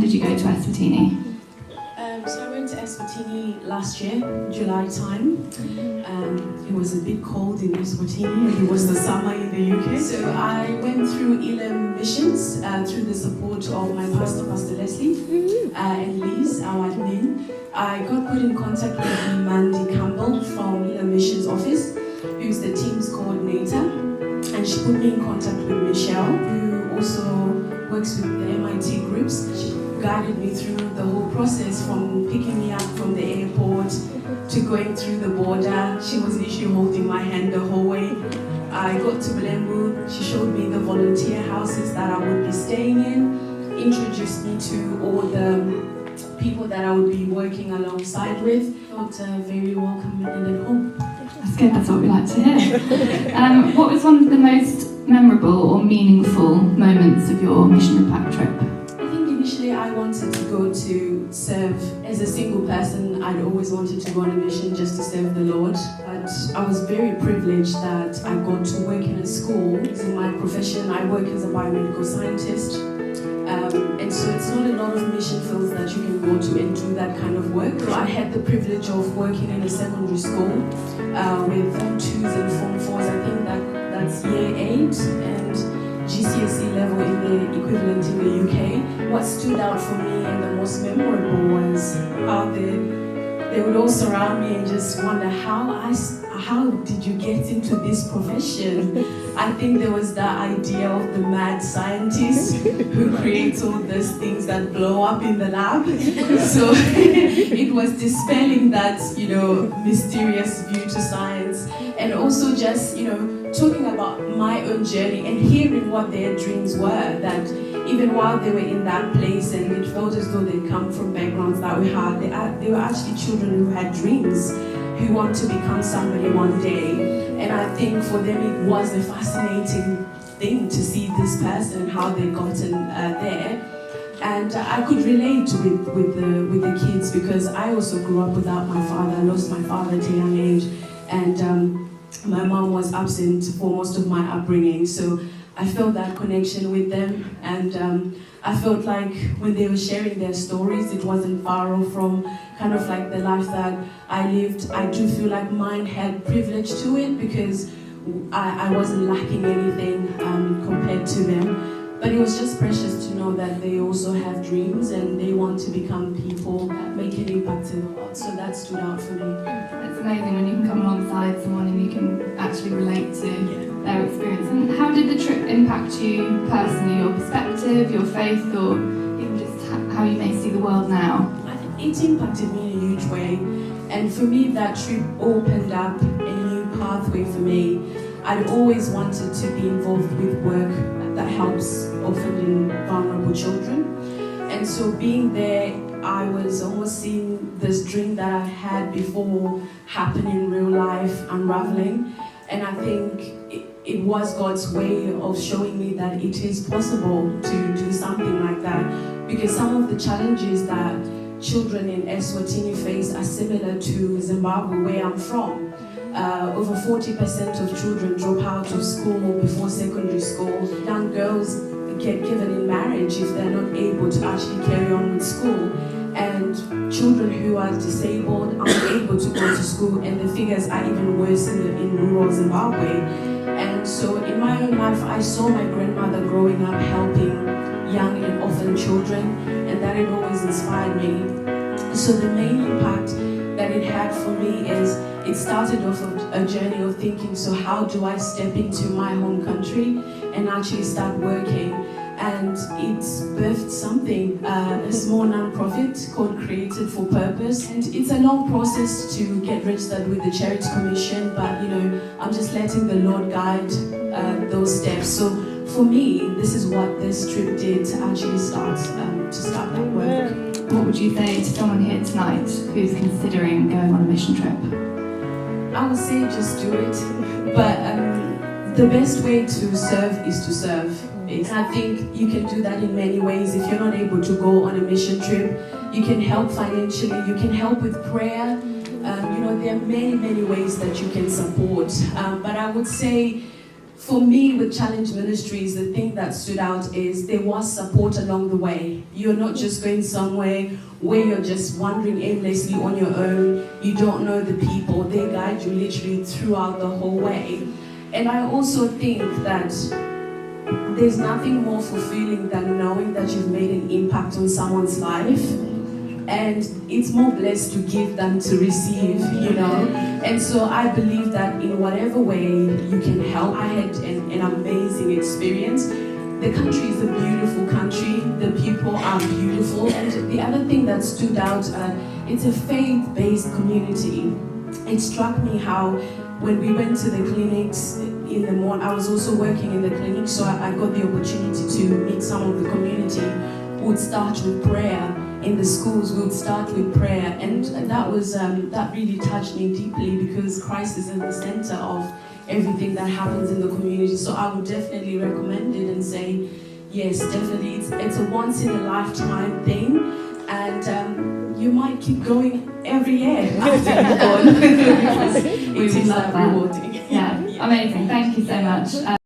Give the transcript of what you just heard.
did you go to Eswatini? So I went to Eswatini last year, July time. It was a bit cold in Eswatini, and it was the summer in the UK. So I went through Elam Missions through the support of my pastor, Pastor Leslie, and Liz, our admin. I got put in contact with Mandy Campbell from Elam Missions office, who's the team's coordinator, and she put me in contact with Michelle, who also works with the MIT groups. She guided me through the whole process, from picking me up from the airport to going through the border. She was literally holding my hand the whole way. I got to Bulembu. She showed me the volunteer houses that I would be staying in, introduced me to all the people that I would be working alongside with. Felt very welcome and at home. That's good, that's what we like to hear. What was one of the most memorable or meaningful moments of your Mission Impact trip? Initially, I wanted to go to serve. As a single person, I'd always wanted to go on a mission just to serve the Lord. But I was very privileged that I got to work in a school. In my profession, I work as a biomedical scientist. And so it's not a lot of mission fields that you can go to and do that kind of work. So I had the privilege of working in a secondary school with Form 2s and Form 4s. I think that's year 8 and GCSE level in the equivalent in the UK. What stood out for me and the most memorable was how they would all surround me and just wonder how did you get into this profession? I think there was that idea of the mad scientist who creates all those things that blow up in the lab. So it was dispelling that, mysterious view to science, and also just, talking about my own journey and hearing what their dreams were, that even while they were in that place and it felt as though they'd come from backgrounds that we had, they were actually children who had dreams, who want to become somebody one day. And I think for them it was a fascinating thing to see this person and how they'd gotten there. And I could relate with the kids, because I also grew up without my father. I lost my father at a young age, and my mom was absent for most of my upbringing. So I felt that connection with them, and I felt like when they were sharing their stories, it wasn't far off from kind of like the life that I lived. I do feel like mine had privilege to it, because I wasn't lacking anything compared to them. But it was just precious to know that they also have dreams and they want to become people that make an impact in the world. So that stood out for me. It's amazing when you can come alongside someone and you can actually relate to their experience. And how did the trip impact you personally, your perspective, your faith, or even just how you may see the world now? I think it impacted me in a huge way. And for me, that trip opened up a new pathway for me. I'd always wanted to be involved with work that helps orphaned and vulnerable children. And so being there, I was almost seeing this dream that I had before happen in real life, unraveling. And I think it was God's way of showing me that it is possible to do something like that. Because some of the challenges that children in Eswatini face are similar to Zimbabwe, where I'm from. Over 40% of children drop out of school before secondary school. Young girls get given in marriage if they're not able to actually carry on with school. And children who are disabled aren't able to go to school, and the figures are even worse in rural Zimbabwe. And so in my own life, I saw my grandmother growing up helping young and orphan children, and that had always inspired me. So the main impact that it had for me is it started off a journey of thinking, so how do I step into my home country and actually start working? And it's birthed something, a small non-profit called Created4purpose. And it's a long process to get registered with the Charity Commission, but I'm just letting the Lord guide those steps. So for me, this is what this trip did to actually start that work. What would you say to someone here tonight who's considering going on a mission trip? I would say just do it, but the best way to serve is to serve. I think you can do that in many ways. If you're not able to go on a mission trip, you can help financially, you can help with prayer. There are many ways that you can support. But I would say for me, with Challenge Ministries, the thing that stood out is there was support along the way. You're not just going somewhere where you're just wandering aimlessly on your own. You don't know the people. They guide you literally throughout the whole way. And I also think that there's nothing more fulfilling than knowing that you've made an impact on someone's life. And it's more blessed to give than to receive, you know. And so I believe that in whatever way you can help. I had an amazing experience. The country is a beautiful country. The people are beautiful. And the other thing that stood out, it's a faith-based community. It struck me how when we went to the clinics in the morning, I was also working in the clinic, so I got the opportunity to meet some of the community who would start with prayer. In the schools, we would start with prayer, and that really touched me deeply, because Christ is at the center of everything that happens in the community. So I would definitely recommend it and say, yes, definitely, it's a once-in-a-lifetime thing, and you might keep going every year after you're born. It is rewarding. Yeah, amazing. Thank you so much.